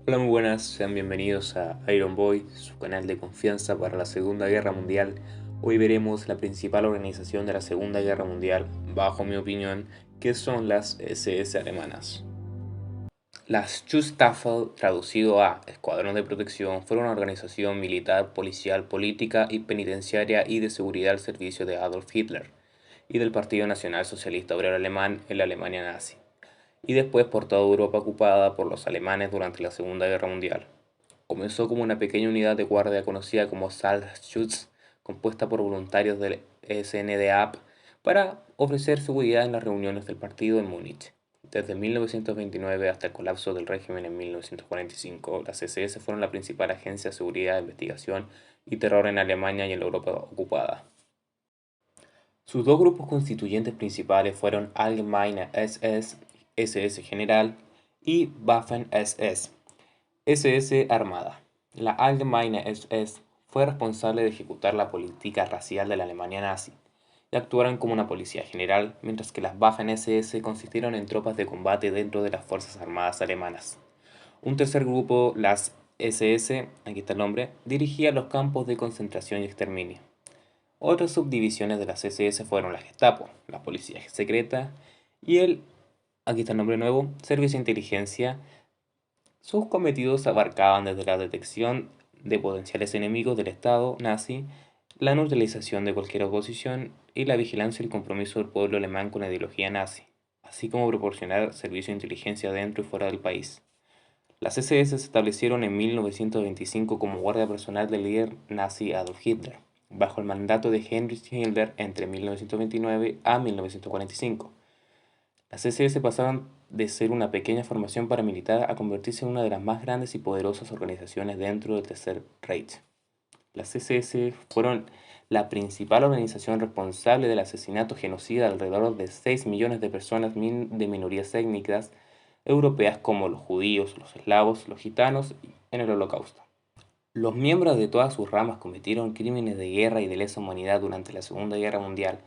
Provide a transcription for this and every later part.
Hola, muy buenas, sean bienvenidos a Iron Boy, su canal de confianza para la Segunda Guerra Mundial. Hoy veremos la principal organización de la Segunda Guerra Mundial, bajo mi opinión, que son las SS alemanas. Las Schutzstaffel, traducido a Escuadrón de Protección, fueron una organización militar, policial, política y penitenciaria y de seguridad al servicio de Adolf Hitler y del Partido Nacional Socialista Obrero Alemán en la Alemania nazi, y después por toda Europa ocupada por los alemanes durante la Segunda Guerra Mundial. Comenzó como una pequeña unidad de guardia conocida como Salzschutz, compuesta por voluntarios del SNDAP para ofrecer seguridad en las reuniones del partido en Múnich. Desde 1929 hasta el colapso del régimen en 1945, las SS fueron la principal agencia de seguridad, investigación y terror en Alemania y en la Europa ocupada. Sus dos grupos constituyentes principales fueron Allgemeine SS, SS General, y Waffen-SS, SS Armada. La Allgemeine SS fue responsable de ejecutar la política racial de la Alemania nazi y actuaron como una policía general, mientras que las Waffen-SS consistieron en tropas de combate dentro de las Fuerzas Armadas alemanas. Un tercer grupo, las SS, aquí está el nombre, dirigía los campos de concentración y exterminio. Otras subdivisiones de las SS fueron la Gestapo, la Policía Secreta y aquí está el nombre nuevo, Servicio de Inteligencia. Sus cometidos abarcaban desde la detección de potenciales enemigos del Estado nazi, la neutralización de cualquier oposición y la vigilancia y el compromiso del pueblo alemán con la ideología nazi, así como proporcionar servicio de inteligencia dentro y fuera del país. Las SS se establecieron en 1925 como guardia personal del líder nazi Adolf Hitler, bajo el mandato de Heinrich Himmler entre 1929 a 1945. Las SS pasaron de ser una pequeña formación paramilitar a convertirse en una de las más grandes y poderosas organizaciones dentro del Tercer Reich. Las SS fueron la principal organización responsable del asesinato genocida de alrededor de 6 millones de personas de minorías étnicas europeas como los judíos, los eslavos, los gitanos en el Holocausto. Los miembros de todas sus ramas cometieron crímenes de guerra y de lesa humanidad durante la Segunda Guerra Mundial.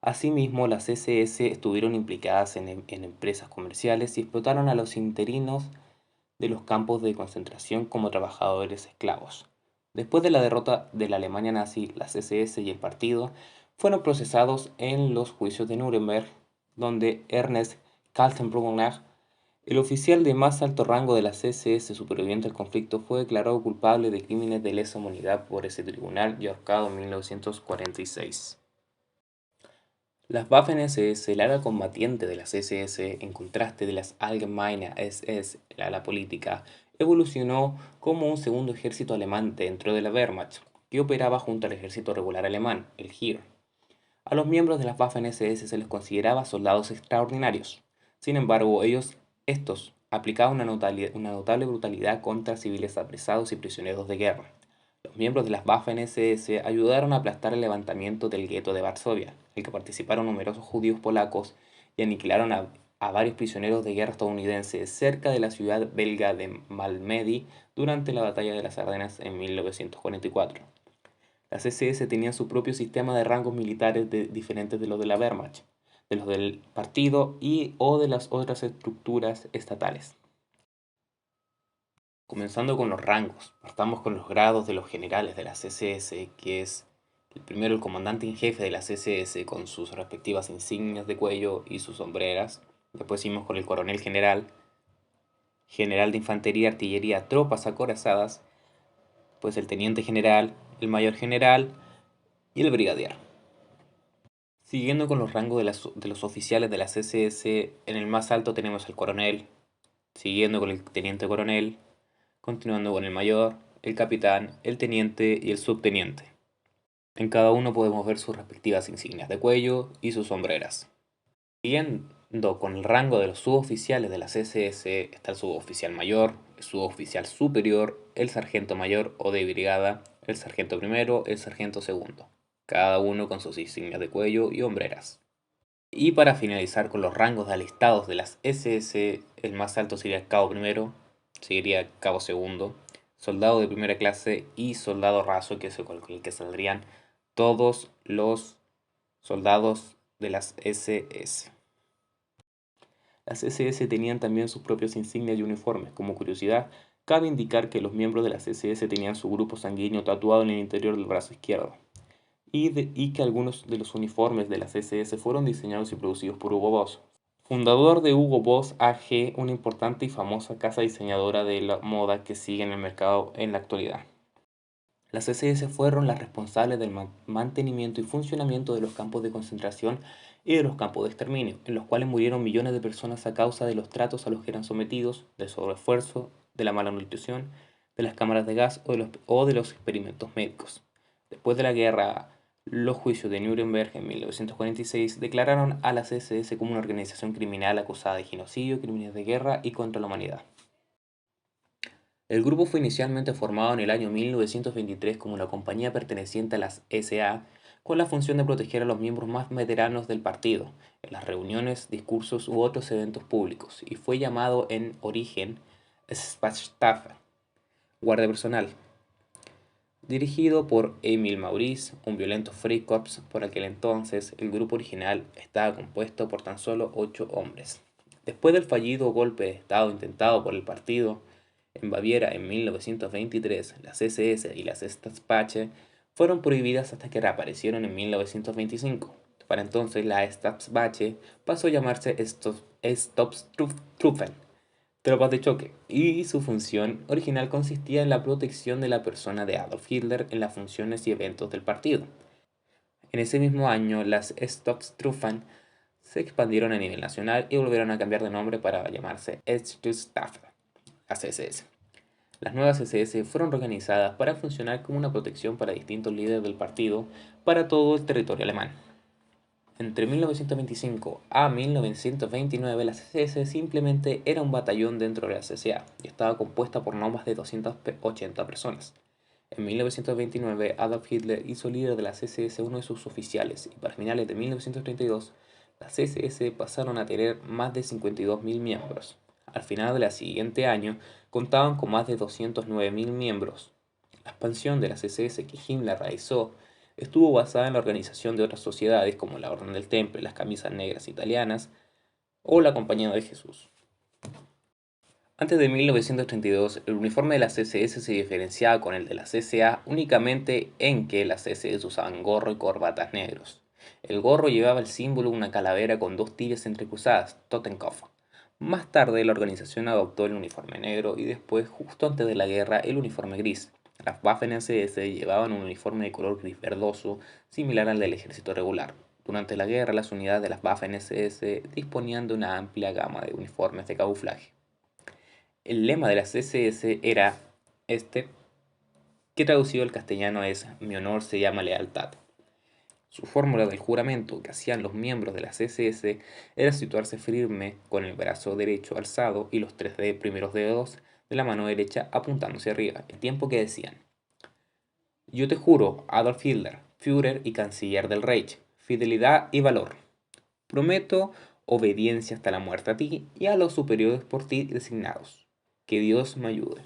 Asimismo, las SS estuvieron implicadas en empresas comerciales y explotaron a los interinos de los campos de concentración como trabajadores esclavos. Después de la derrota de la Alemania nazi, las SS y el partido fueron procesados en los juicios de Nuremberg, donde Ernest Kaltenbrunner, el oficial de más alto rango de las SS superviviente al conflicto, fue declarado culpable de crímenes de lesa humanidad por ese tribunal y ahorcado en 1946. Las Waffen-SS, el ala combatiente de las SS, en contraste de las Allgemeine SS, el ala política, evolucionó como un segundo ejército alemán dentro de la Wehrmacht, que operaba junto al ejército regular alemán, el Heer. A los miembros de las Waffen-SS se les consideraba soldados extraordinarios. Sin embargo, estos aplicaban una notable brutalidad contra civiles apresados y prisioneros de guerra. Los miembros de las Waffen-SS ayudaron a aplastar el levantamiento del gueto de Varsovia, en el que participaron numerosos judíos polacos, y aniquilaron a varios prisioneros de guerra estadounidenses cerca de la ciudad belga de Malmedy durante la Batalla de las Ardenas en 1944. Las SS tenían su propio sistema de rangos militares diferentes de los de la Wehrmacht, de los del partido o de las otras estructuras estatales. Comenzando con los rangos, partamos con los grados de los generales de las SS, que es el primero el comandante en jefe de las SS con sus respectivas insignias de cuello y sus sombreras. Después seguimos con el coronel general, general de infantería, artillería, tropas acorazadas, pues el teniente general, el mayor general y el brigadier. Siguiendo con los rangos de los oficiales de las SS, en el más alto tenemos el coronel, siguiendo con el teniente coronel, continuando con el mayor, el capitán, el teniente y el subteniente. En cada uno podemos ver sus respectivas insignias de cuello y sus sombreras. Siguiendo con el rango de los suboficiales de las SS está el suboficial mayor, el suboficial superior, el sargento mayor o de brigada, el sargento primero, el sargento segundo, cada uno con sus insignias de cuello y hombreras. Y para finalizar con los rangos de alistados de las SS, el más alto sería el cabo primero, seguiría cabo segundo, soldado de primera clase y soldado raso, que es con el que saldrían todos los soldados de las SS. Las SS tenían también sus propios insignias y uniformes. Como curiosidad, Cabe indicar que los miembros de las SS tenían su grupo sanguíneo tatuado en el interior del brazo izquierdo, y que algunos de los uniformes de las SS fueron diseñados y producidos por Hugo Boss, fundador de Hugo Boss AG, una importante y famosa casa diseñadora de la moda que sigue en el mercado en la actualidad. Las SS fueron las responsables del mantenimiento y funcionamiento de los campos de concentración y de los campos de exterminio, en los cuales murieron millones de personas a causa de los tratos a los que eran sometidos, del sobreesfuerzo, de la mala nutrición, de las cámaras de gas o de los experimentos médicos. Después de la guerra, los juicios de Nuremberg en 1946 declararon a las SS como una organización criminal acusada de genocidio, crímenes de guerra y contra la humanidad. El grupo fue inicialmente formado en el año 1923 como una compañía perteneciente a las SA, con la función de proteger a los miembros más veteranos del partido, en las reuniones, discursos u otros eventos públicos, y fue llamado en origen Spachstaff, guardia personal, dirigido por Emil Maurice, un violento Freikorps. Por aquel entonces, el grupo original estaba compuesto por tan solo 8 hombres. Después del fallido golpe de Estado intentado por el partido en Baviera en 1923, las SS y las Staatspache fueron prohibidas hasta que reaparecieron en 1925. Para entonces, la Staatspache pasó a llamarse Sturmtruppen, tropas de choque, y su función original consistía en la protección de la persona de Adolf Hitler en las funciones y eventos del partido. En ese mismo año, las Sturmtruppen se expandieron a nivel nacional y volvieron a cambiar de nombre para llamarse Schutzstaffel, las SS. Las nuevas SS fueron organizadas para funcionar como una protección para distintos líderes del partido para todo el territorio alemán. Entre 1925 a 1929, la SS simplemente era un batallón dentro de la CSA y estaba compuesta por no más de 280 personas. En 1929, Adolf Hitler hizo líder de la SS a uno de sus oficiales, y para finales de 1932, las SS pasaron a tener más de 52.000 miembros. Al final del siguiente año, contaban con más de 209.000 miembros. La expansión de las SS que Himmler realizó estuvo basada en la organización de otras sociedades como la Orden del Temple, las Camisas Negras Italianas o la Compañía de Jesús. Antes de 1932, el uniforme de las SS se diferenciaba con el de las SA únicamente en que las SS usaban gorro y corbatas negros. El gorro llevaba el símbolo de una calavera con 2 tiras entrecruzadas, Totenkopf. Más tarde, la organización adoptó el uniforme negro y después, justo antes de la guerra, el uniforme gris. Las Waffen-SS llevaban un uniforme de color gris verdoso, similar al del ejército regular. Durante la guerra, las unidades de las Waffen-SS disponían de una amplia gama de uniformes de camuflaje. El lema de las SS era este, que traducido al castellano es "Mi honor se llama lealtad". Su fórmula del juramento que hacían los miembros de las SS era situarse firme con el brazo derecho alzado y los 3 primeros dedos de la mano derecha apuntando hacia arriba, el tiempo que decían: "Yo te juro, Adolf Hitler, Führer y Canciller del Reich, fidelidad y valor. Prometo obediencia hasta la muerte a ti y a los superiores por ti designados. Que Dios me ayude".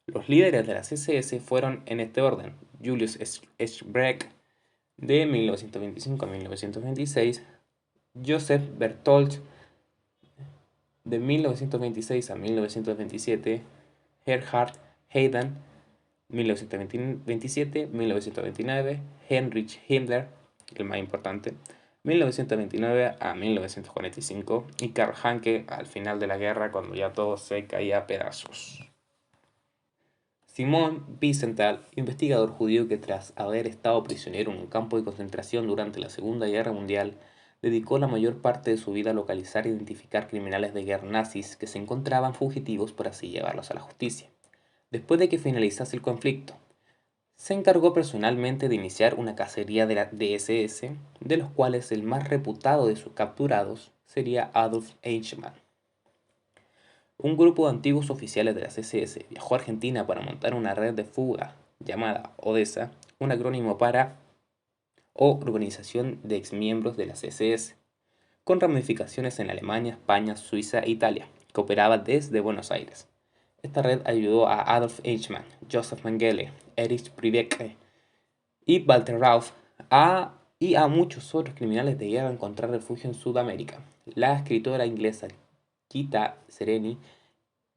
Los líderes de las SS fueron en este orden: Julius Eschbrecht de 1925 a 1926, Joseph Berthold de 1926 a 1927, Gerhard Hayden 1927-1929, Heinrich Himmler, el más importante, 1929 a 1945, y Karl Hanke al final de la guerra cuando ya todo se caía a pedazos. Simon Wiesenthal, investigador judío que tras haber estado prisionero en un campo de concentración durante la Segunda Guerra Mundial, dedicó la mayor parte de su vida a localizar e identificar criminales de guerra nazis que se encontraban fugitivos para así llevarlos a la justicia. Después de que finalizase el conflicto, se encargó personalmente de iniciar una cacería de la SS, de los cuales el más reputado de sus capturados sería Adolf Eichmann. Un grupo de antiguos oficiales de las SS viajó a Argentina para montar una red de fuga llamada Odessa, un acrónimo para Organización de Exmiembros de las SS, con ramificaciones en Alemania, España, Suiza e Italia, que operaba desde Buenos Aires. Esta red ayudó a Adolf Eichmann, Joseph Mengele, Erich Priebke y Walter Rauff y a muchos otros criminales de guerra a encontrar refugio en Sudamérica. La escritora inglesa Gita Sereny,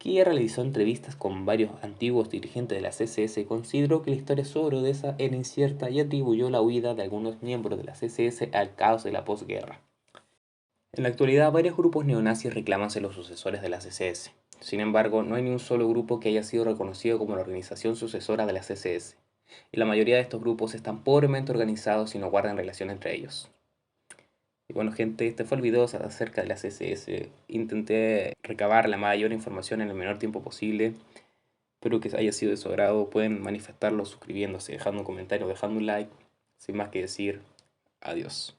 que realizó entrevistas con varios antiguos dirigentes de la CSS, consideró que la historia sobre Odessa era incierta y atribuyó la huida de algunos miembros de la CSS al caos de la posguerra. En la actualidad, varios grupos neonazis reclaman ser los sucesores de la CSS. Sin embargo, no hay ni un solo grupo que haya sido reconocido como la organización sucesora de la CSS, y la mayoría de estos grupos están pobremente organizados y no guardan relación entre ellos. Y bueno, gente, este fue el video acerca de la CSS. Intenté recabar la mayor información en el menor tiempo posible. Espero que haya sido de su agrado. Pueden manifestarlo suscribiéndose, dejando un comentario, dejando un like. Sin más que decir, adiós.